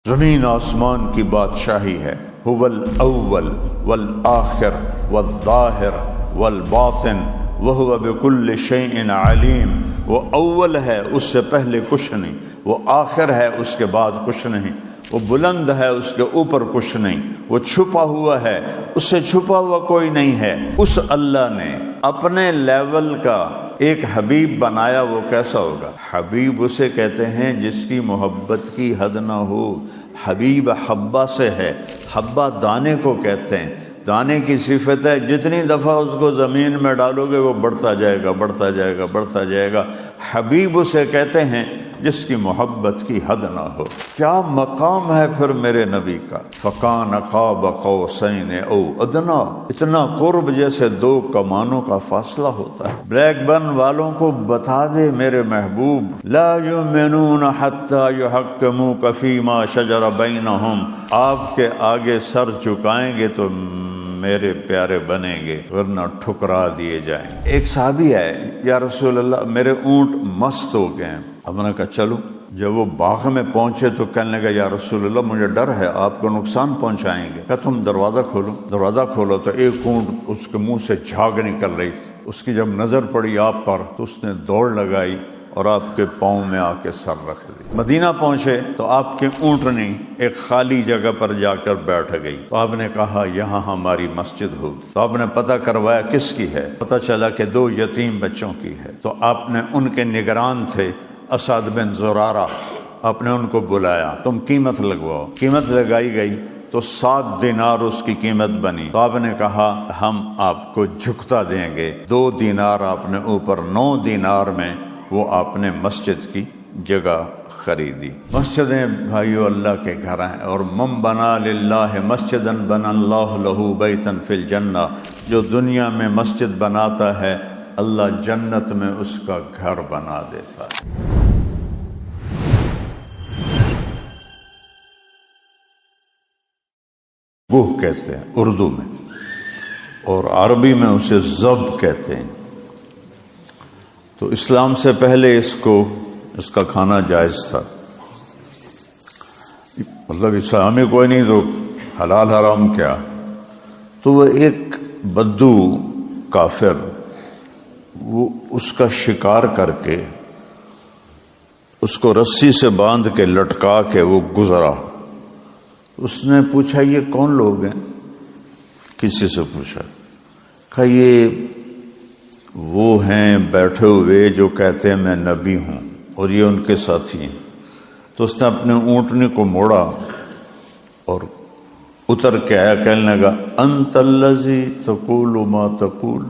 زمین آسمان کی بادشاہی ہے. هو الاول والآخر والظاہر والباطن وهو بكل شيء علیم. وہ اول ہے، اس سے پہلے کچھ نہیں، وہ آخر ہے، اس کے بعد کچھ نہیں، وہ بلند ہے، اس کے اوپر کچھ نہیں، وہ چھپا ہوا ہے، اس سے چھپا ہوا کوئی نہیں ہے. اس اللہ نے اپنے لیول کا ایک حبیب بنایا. وہ کیسا ہوگا؟ حبیب اسے کہتے ہیں جس کی محبت کی حد نہ ہو. حبیب حبہ سے ہے، حبہ دانے کو کہتے ہیں. دانے کی صفت ہے جتنی دفعہ اس کو زمین میں ڈالو گے وہ بڑھتا جائے گا، بڑھتا جائے گا، بڑھتا جائے گا. حبیب اسے کہتے ہیں جس کی محبت کی حد نہ ہو. کیا مقام ہے پھر میرے نبی کا؟ فَكَانَ قَابَ قَوْسَيْنِ أَوْ أَدْنَىٰ. اتنا قرب جیسے دو کمانوں کا فاصلہ ہوتا ہے. بلیک برن والوں کو بتا دے میرے محبوب، لا يؤمنون حتى يحكموك فيما شجر بينهم. آپ کے آگے سر جھکائیں گے تو میرے پیارے بنیں گے، ورنہ ٹھکرا دیے جائیں. ایک صحابی ہے، یا رسول اللہ میرے اونٹ مست ہو گئے ہیں. ہم نے کہا چلو. جب وہ باغ میں پہنچے تو کہنے لگا یا رسول اللہ مجھے ڈر ہے آپ کو نقصان پہنچائیں گے. کہا تم دروازہ کھولو. دروازہ کھولو تو ایک اونٹ اس کے منہ سے جھاگ نکل رہی تھی. اس کی جب نظر پڑی آپ پر تو اس نے دوڑ لگائی اور آپ کے پاؤں میں آ کے سر رکھ دی. مدینہ پہنچے تو آپ کے اونٹنی ایک خالی جگہ پر جا کر بیٹھ گئی. تو آپ نے کہا یہاں ہماری مسجد ہوگی. تو آپ نے پتہ کروایا کس کی ہے. پتہ چلا کہ 2 یتیم بچوں کی ہے. تو آپ نے ان کے نگران تھے اسد بن زرارہ. آپ نے ان کو بلایا، تم قیمت لگواؤ. قیمت لگائی گئی تو 7 دینار اس کی قیمت بنی. تو آپ نے کہا ہم آپ کو جھکتا دیں گے. 2 دینار آپ نے اوپر، 9 دینار میں وہ آپ نے مسجد کی جگہ خریدی. مسجدیں بھائیو اللہ کے گھر ہیں. اور من بنا للہ مسجدا بنا اللہ لہ بیتا فی الجنہ. جو دنیا میں مسجد بناتا ہے اللہ جنت میں اس کا گھر بنا دیتا ہے. گوہ کہتے ہیں اردو میں، اور عربی میں اسے ذب کہتے ہیں. تو اسلام سے پہلے اس کا کھانا جائز تھا. مطلب اسلامی کوئی نہیں تو حلال حرام کیا. تو وہ ایک بدو کافر وہ اس کا شکار کر کے اس کو رسی سے باندھ کے لٹکا کے وہ گزرا. اس نے پوچھا یہ کون لوگ ہیں؟ کسی سے پوچھا. کہا یہ وہ ہیں بیٹھے ہوئے جو کہتے ہیں میں نبی ہوں اور یہ ان کے ساتھی ہیں. تو اس نے اپنے اونٹنی کو موڑا اور اتر کے آیا. کہنے لگا انت الذی تقول ما تقول.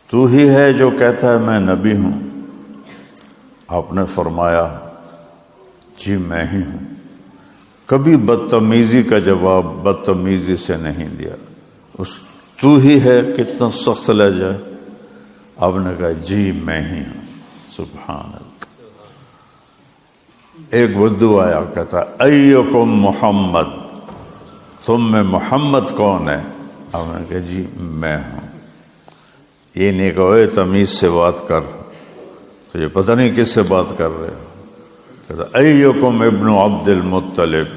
تو ہی ہے جو کہتا ہے میں نبی ہوں. آپ نے فرمایا جی میں ہی ہوں. کبھی بدتمیزی کا جواب بدتمیزی سے نہیں دیا. تو ہی ہے کتنا سخت لہجہ. آپ نے کہا جی میں ہی ہوں. سبحان اللہ. ایک بدو آیا کہتا ایکم محمد، تم میں محمد کون ہے؟ آپ نے کہا جی میں ہوں. یہ نہیں کہو اے تمیز سے بات کر، تو یہ پتہ نہیں کس سے بات کر رہے ہو. کہتا ایکم ابن عبد المطلب.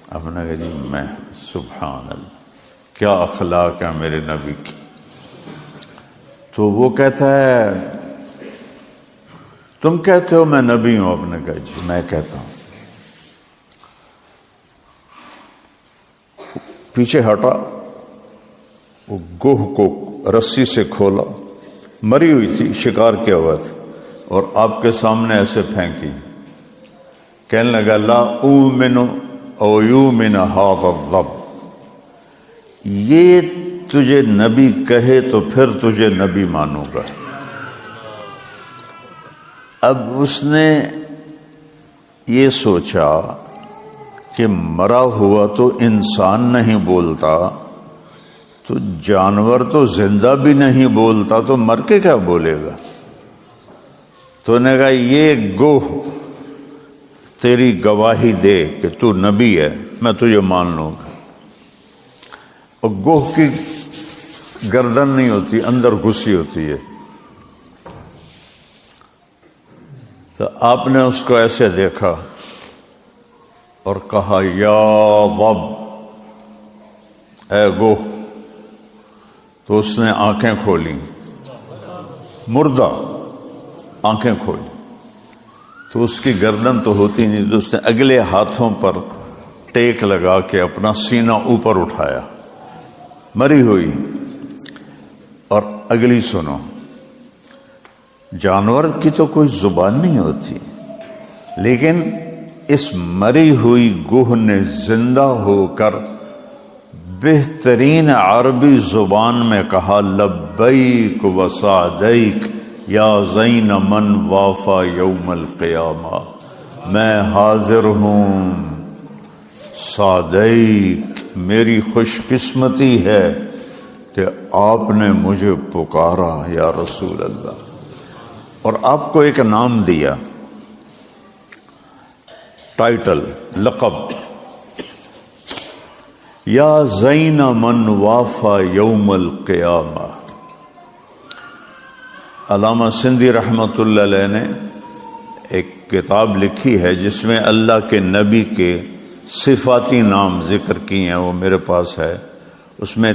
آپ نے کہا جی میں. سبحان اللہ. کیا اخلاق ہے میرے نبی کی. تو وہ کہتا ہے تم کہتے ہو میں نبی ہوں. آپ نے کہا جی میں کہتا ہوں. پیچھے ہٹا، وہ گوہ کو رسی سے کھولا، مری ہوئی تھی، شکار کیا ہوا تھا، اور آپ کے سامنے ایسے پھینکی. کہنے لگا لا اومن او یومن ھذا الرب. یہ تجھے نبی کہے تو پھر تجھے نبی مانوں گا. اب اس نے یہ سوچا کہ مرا ہوا تو انسان نہیں بولتا، تو جانور تو زندہ بھی نہیں بولتا، تو مر کے کیا بولے گا. تو نے کہا یہ گوہ تیری گواہی دے کہ تو نبی ہے، میں تجھے مان لوں گا. اور گوہ کی گردن نہیں ہوتی، اندر گھسی ہوتی ہے. تو آپ نے اس کو ایسے دیکھا اور کہا یا رب، اے گوہ، تو اس نے آنکھیں کھولی، مردہ آنکھیں کھولی، تو اس کی گردن تو ہوتی نہیں، تو اس نے اگلے ہاتھوں پر ٹیک لگا کے اپنا سینہ اوپر اٹھایا، مری ہوئی۔ اور اگلی سنو، جانور کی تو کوئی زبان نہیں ہوتی، لیکن اس مری ہوئی گوہ نے زندہ ہو کر بہترین عربی زبان میں کہا لبیک و سعدیک یا زین من وافا یوم القیامہ، میں حاضر ہوں، سعدیک، میری خوش قسمتی ہے کہ آپ نے مجھے پکارا یا رسول اللہ۔ اور آپ کو ایک نام دیا، ٹائٹل، لقب، یا زین من وافا یوم القیامہ۔ علامہ سندھی رحمۃ اللہ علیہ نے ایک کتاب لکھی ہے جس میں اللہ کے نبی کے صفاتی نام ذکر کیے ہیں، وہ میرے پاس ہے۔ اس میں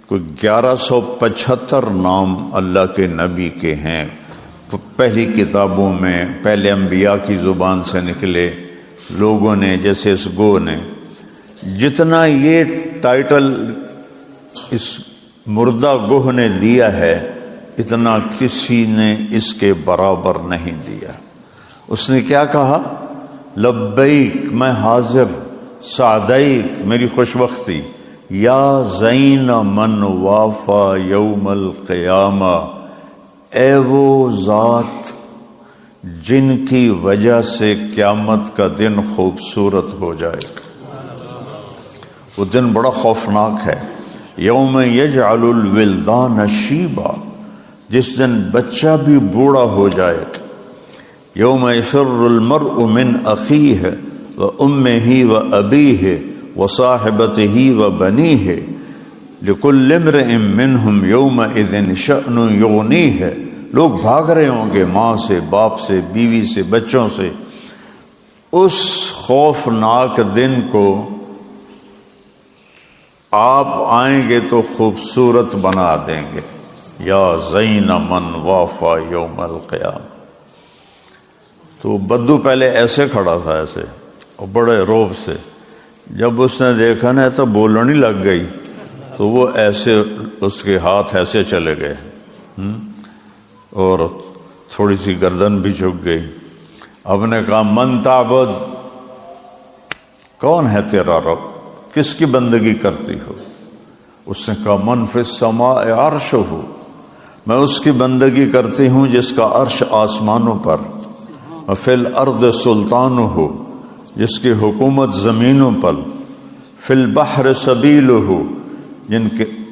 کوئی 1175 نام اللہ کے نبی کے ہیں، پہلی کتابوں میں پہلے انبیاء کی زبان سے نکلے لوگوں نے، جیسے اس گو نے۔ جتنا یہ ٹائٹل اس مردہ گوہ نے دیا ہے اتنا کسی نے اس کے برابر نہیں دیا۔ اس نے کیا کہا؟ لبیک، میں حاضر، سعدیک، میری خوش بختی، یا زین من وافا یوم القیامہ، اے وہ ذات جن کی وجہ سے قیامت کا دن خوبصورت ہو جائے گا۔ وہ دن بڑا خوفناک ہے، یوم یجعل الولدان شیبا، جس دن بچہ بھی بوڑھا ہو جائے گا۔ یوم یفر المرء من اخیہ و امہ و ابیہ و صاحبتہ و بنیہ لکل امرئ منہم یومئذ شأن یغنیہ۔ لوگ بھاگ رہے ہوں گے ماں سے، باپ سے، بیوی سے، بچوں سے، اس خوفناک دن کو آپ آئیں گے تو خوبصورت بنا دیں گے۔ یا زین من وافا یوم القیامہ۔ تو بدو پہلے ایسے کھڑا تھا، ایسے، اور بڑے روب سے، جب اس نے دیکھا نا تو بولنے لگ گئی تو وہ ایسے، اس کے ہاتھ ایسے چلے گئے اور تھوڑی سی گردن بھی جھک گئی۔ اب نے کہا من تعبد، کون ہے تیرا رب، کس کی بندگی کرتی ہو؟ اس نے کہا من فی السماء عرشہ، میں اس کی بندگی کرتی ہوں جس کا عرش آسمانوں پر، فی الارض سلطانہ، جس کی حکومت زمینوں پر، فی البحر سبیلہ،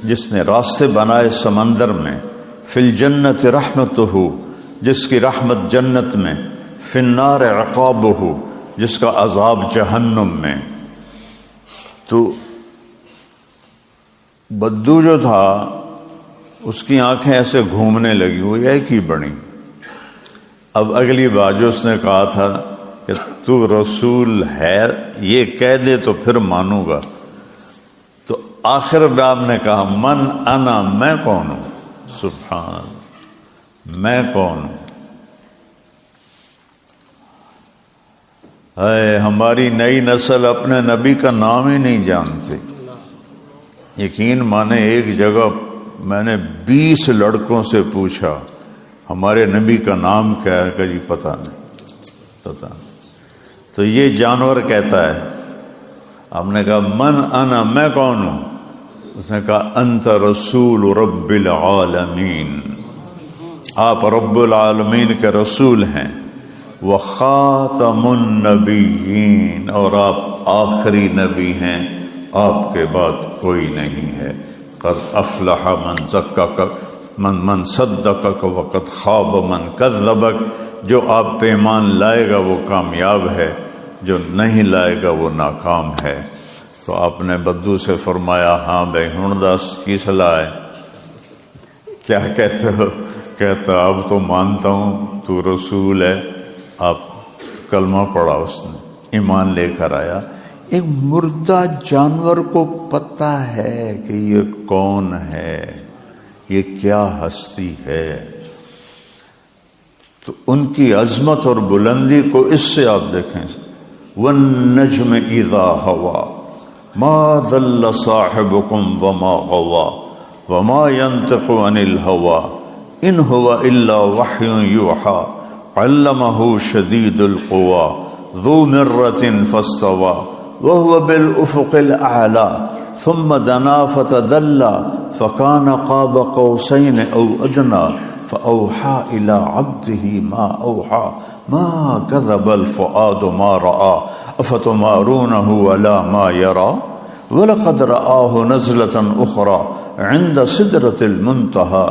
جس نے راستے بنائے سمندر میں، فی الجنت رحمتہ، جس کی رحمت جنت میں، فی النار عقابہ، جس کا عذاب جہنم میں۔ تو بدو جو تھا اس کی آنکھیں ایسے گھومنے لگی، وہ ایک ہی بنی۔ اب اگلی بات جو اس نے کہا تھا کہ تو رسول ہے، یہ کہہ دے تو پھر مانوں گا، تو آخر میں آپ نے کہا من انا، میں کون ہوں؟ سبحان، میں کون ہوں؟ اے ہماری نئی نسل اپنے نبی کا نام ہی نہیں جانتی۔ یقین مانے ایک جگہ میں نے 20 لڑکوں سے پوچھا ہمارے نبی کا نام کیا ہے، کہ جی پتہ نہیں۔ تو یہ جانور کہتا ہے۔ آپ نے کہا من انا، میں کون ہوں؟ اس نے کہا انت رسول رب العالمین، آپ رب العالمین کے رسول ہیں، وخاتم النبیین، اور آپ آخری نبی ہیں، آپ کے بعد کوئی نہیں ہے۔ قد افلح من زکاک، من صدقک وقد خاب من کذبک، جو آپ پہ ایمان لائے گا وہ کامیاب ہے، جو نہیں لائے گا وہ ناکام ہے۔ تو آپ نے بدو سے فرمایا ہاں بھائی ہن دس کی صلاح ہے، کیا کہتے ہو؟ کہتا اب تو مانتا ہوں تو رسول ہے۔ آپ کلمہ پڑھا اس نے، ایمان لے کر آیا۔ ایک مردہ جانور کو پتہ ہے کہ یہ کون ہے، یہ کیا ہستی ہے، تو ان کی عظمت اور بلندی کو اس سے آپ دیکھیں، والنجم اذا ہوا ما ضل صاحبکم وما غوا وما ينطق عن الهوى ان هو الا وحی یوحى علمہ شدید القوى ذو مرۃ فاستوى وهو بالافق الاعلى ثم دنا فتدلى فكان قاب قوسين او ادنى فاوحى الى عبده ما اوحى ما كذب الفؤاد ما راى افتمارونه ولا ما يرى ولقد رآه نزلة اخرى عند سدرة المنتهى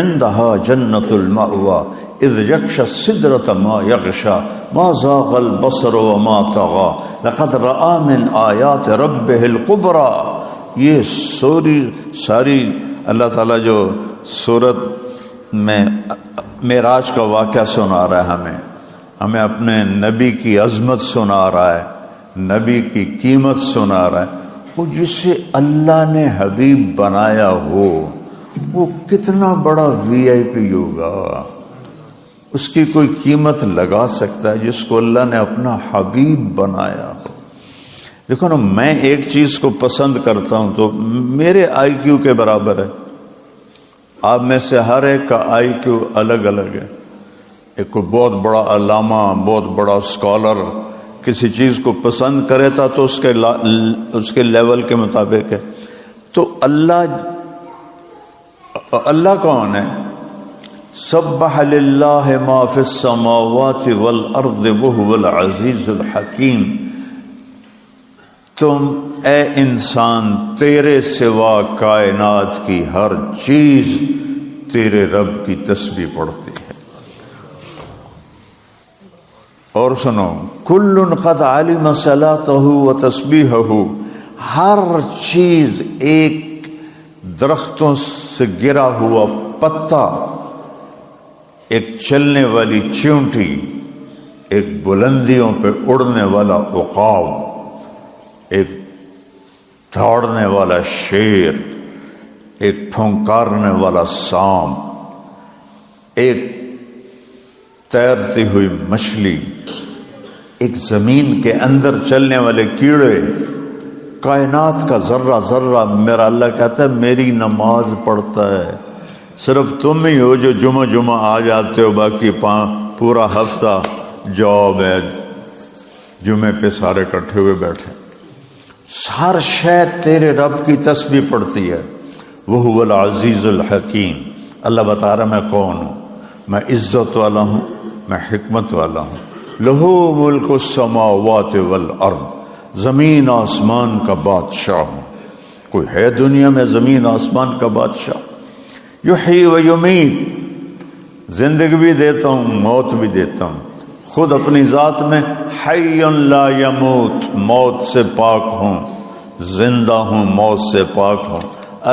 عندها جنة المأوى اذ يغشى السدرة ما يغشى ما زاغ البصر وما طغى لقد رأى من آیات ربه الكبرى۔ یہ ساری اللہ تعالیٰ جو سورت میں معراج کا واقعہ سنا رہا ہے، ہمیں اپنے نبی کی عظمت سنا رہا ہے، نبی کی قیمت سنا رہا ہے۔ وہ جسے اللہ نے حبیب بنایا ہو وہ کتنا بڑا وی آئی پی ہوگا، اس کی کوئی قیمت لگا سکتا ہے جس کو اللہ نے اپنا حبیب بنایا ہو؟ دیکھو نا، میں ایک چیز کو پسند کرتا ہوں تو میرے آئی کیو کے برابر ہے، آپ میں سے ہر ایک کا آئی کیو الگ الگ ہے۔ ایک کوئی بہت بڑا علامہ، بہت بڑا اسکالر کسی چیز کو پسند کرے تھا تو اس کے لیول کے مطابق ہے۔ تو اللہ کون ہے؟ سبح للہ ما فی السماوات والارض وہو العزیز الحکیم۔ تم اے انسان، تیرے سوا کائنات کی ہر چیز تیرے رب کی تسبیح پڑھتی ہے۔ اور سنو، کل قد علم صلاتہ و تسبیحہ، ہر چیز، ایک درختوں سے گرا ہوا پتا، ایک چلنے والی چیونٹی، ایک بلندیوں پہ اڑنے والا عقاب، ایک دوڑنے والا شیر، ایک پھونکارنے والا سانپ، ایک تیرتی ہوئی مچھلی، ایک زمین کے اندر چلنے والے کیڑے، کائنات کا ذرہ ذرہ میرا اللہ کہتا ہے میری نماز پڑھتا ہے۔ صرف تم ہی ہو جو جمعہ آ جاتے ہو، باقی پورا ہفتہ جاب ہے، جمعے پہ سارے اکٹھے ہوئے بیٹھے۔ ہر شے تیرے رب کی تسبیح پڑھتی ہے۔ وہو العزیز الحکیم، اللہ بتا رہا میں کون ہوں، میں عزت والا ہوں، میں حکمت والا ہوں۔ لہو ملک السماوات والارض، زمین آسمان کا بادشاہ ہوں۔ کوئی ہے دنیا میں زمین آسمان کا بادشاہ؟ یحیی و یمیت، زندگی بھی دیتا ہوں، موت بھی دیتا ہوں۔ خود اپنی ذات میں حی لا یموت، موت سے پاک ہوں، زندہ ہوں، موت سے پاک ہوں۔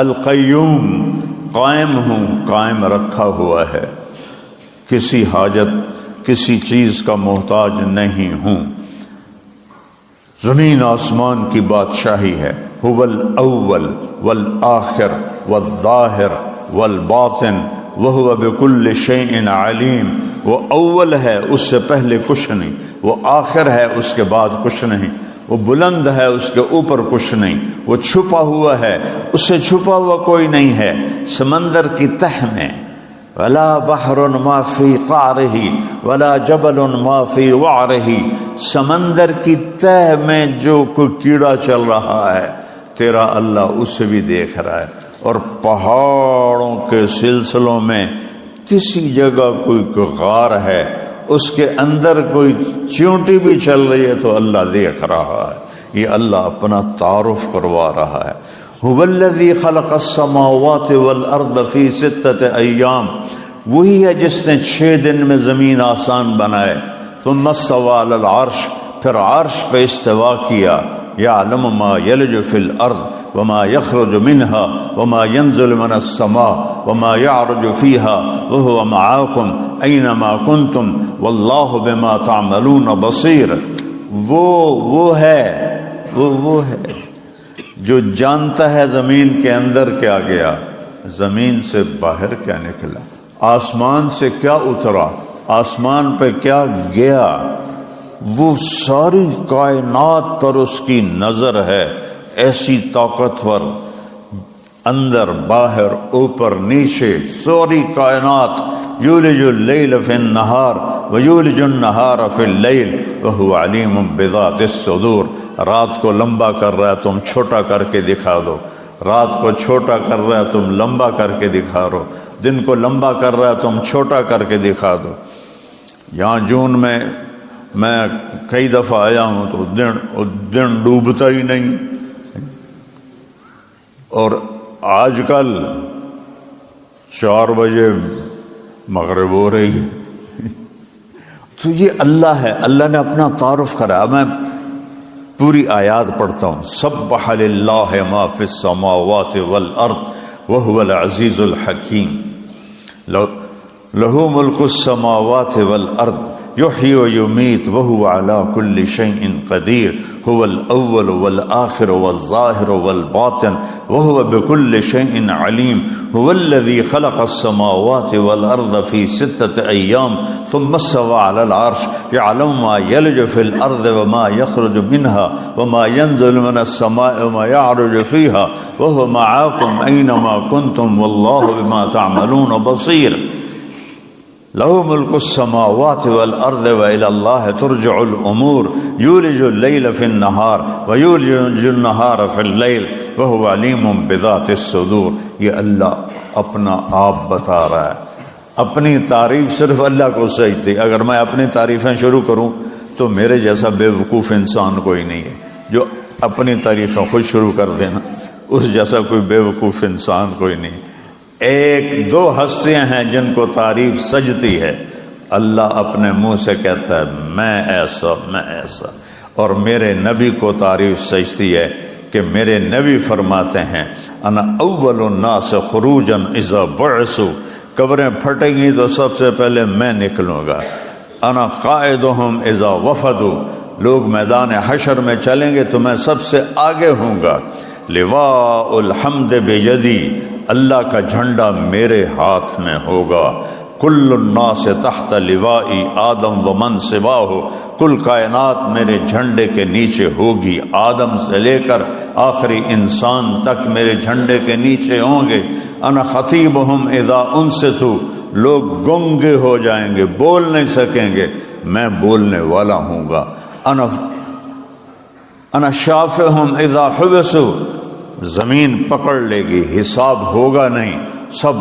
القیوم، قائم ہوں، قائم رکھا ہوا ہے، کسی حاجت کسی چیز کا محتاج نہیں ہوں۔ زمین آسمان کی بادشاہی ہے۔ هو الاول والآخر والظاہر والباطن وهو بكل شيء علیم۔ وہ اول ہے، اس سے پہلے کچھ نہیں، وہ آخر ہے، اس کے بعد کچھ نہیں، وہ بلند ہے، اس کے اوپر کچھ نہیں، وہ چھپا ہوا ہے، اس سے چھپا ہوا کوئی نہیں ہے۔ سمندر کی تہ میں ولا بحر ما فی قعرہ ولا جبل ما فی وعرہ، سمندر کی تہ میں جو کوئی کیڑا چل رہا ہے تیرا اللہ اسے بھی دیکھ رہا ہے، اور پہاڑوں کے سلسلوں میں کسی جگہ کوئی غار ہے، اس کے اندر کوئی چیونٹی بھی چل رہی ہے تو اللہ دیکھ رہا ہے۔ یہ اللہ اپنا تعارف کروا رہا ہے۔ هو الذی خلق السماوات والارض فی 6 ایام، وہی ہے جس نے 6 دن میں زمین آسمان بنائے۔ ثم استوى علی العرش، پھر عرش پہ استوا کیا۔ یعلم ما یلج فی الارض وما یخرج منها وما ينزل من السماء وما يعرج فيها وهو معاكم أينما كنتم والله بما تعملون بصير۔ وہ ہے جو جانتا ہے زمین کے اندر کیا گیا، زمین سے باہر کیا نکلا، آسمان سے کیا اترا، آسمان پہ کیا گیا، وہ ساری کائنات پر اس کی نظر ہے، ایسی طاقتور، اندر باہر اوپر نیچے ساری کائنات۔ یولج اللیل فی النہار ویولج النہار فی اللیل وہو علیم بذات الصدور۔ رات کو لمبا کر رہا ہے تم چھوٹا کر کے دکھا دو، رات کو چھوٹا کر رہا ہے تم لمبا کر کے دکھا دو، دن کو لمبا کر رہا ہے تم چھوٹا کر کے دکھا دو۔ یہاں جون میں کئی دفعہ آیا ہوں تو دن ڈوبتا ہی نہیں، اور آج کل 4 بجے مغرب ہو رہی ہے۔ تو یہ اللہ ہے، اللہ نے اپنا تعارف کرا۔ میں پوری آیات پڑھتا ہوں۔ سبح للہ ما فی السماوات والارض وہو العزیز الحکیم، لہ ملک السماوات والارض یحیی و یمیت وہو علی کل شیء قدیر، هو الاول والآخر والظاہر والباطن وهو بكل شيء عليم، هو الذي خلق السماوات والأرض في 6 أيام ثم استوى على العرش يعلم ما يلج في الأرض وما يخرج منها وما ينزل من السماء وما يعرج فيها وهو معكم أينما كنتم والله بما تعملون بصير، له ملك السماوات والأرض وإلى الله ترجع الأمور، يولج الليل في النهار ويولج النهار في الليل وهو عليم بذات الصدور۔ یہ اللہ اپنا آپ بتا رہا ہے، اپنی تعریف صرف اللہ کو سجتی۔ اگر میں اپنی تعریفیں شروع کروں تو میرے جیسا بے وقوف انسان کوئی نہیں ہے جو اپنی تعریفیں خود شروع کر دینا، اس جیسا کوئی بے وقوف انسان کوئی نہیں۔ 1-2 ہستیاں ہیں جن کو تعریف سجتی ہے، اللہ اپنے منہ سے کہتا ہے میں ایسا میں ایسا، اور میرے نبی کو تعریف سجتی ہے کہ میرے نبی فرماتے ہیں انا اول الناس خروجا اذا بعثوا، قبریں پھٹیں گی تو سب سے پہلے میں نکلوں گا، انا قائدہم اذا وفدوا، لوگ میدان حشر میں چلیں گے تو میں سب سے آگے ہوں گا، لواء الحمد بیدی، اللہ کا جھنڈا میرے ہاتھ میں ہوگا، کل الناس تحت لوائی آدم ومن سواہ، کل کائنات میرے جھنڈے کے نیچے ہوگی، آدم سے لے کر آخری انسان تک میرے جھنڈے کے نیچے ہوں گے، انا خطیبہم اذا انصتوا، لوگ گنگے ہو جائیں گے، بول نہیں سکیں گے، میں بولنے والا ہوں گا، انا شافعہم اذا حبسوا، زمین پکڑ لے گی، حساب ہوگا نہیں، سب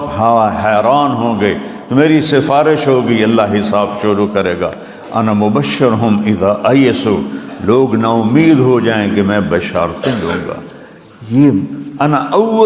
حیران ہوں گے، میری سفارش ہوگی، اللہ حساب شروع کرے گا، انا مبشرہم اذا ایسوا، لوگ نا امید ہو جائیں گے، میں بشارتیں دوں گا۔ یہ انا اول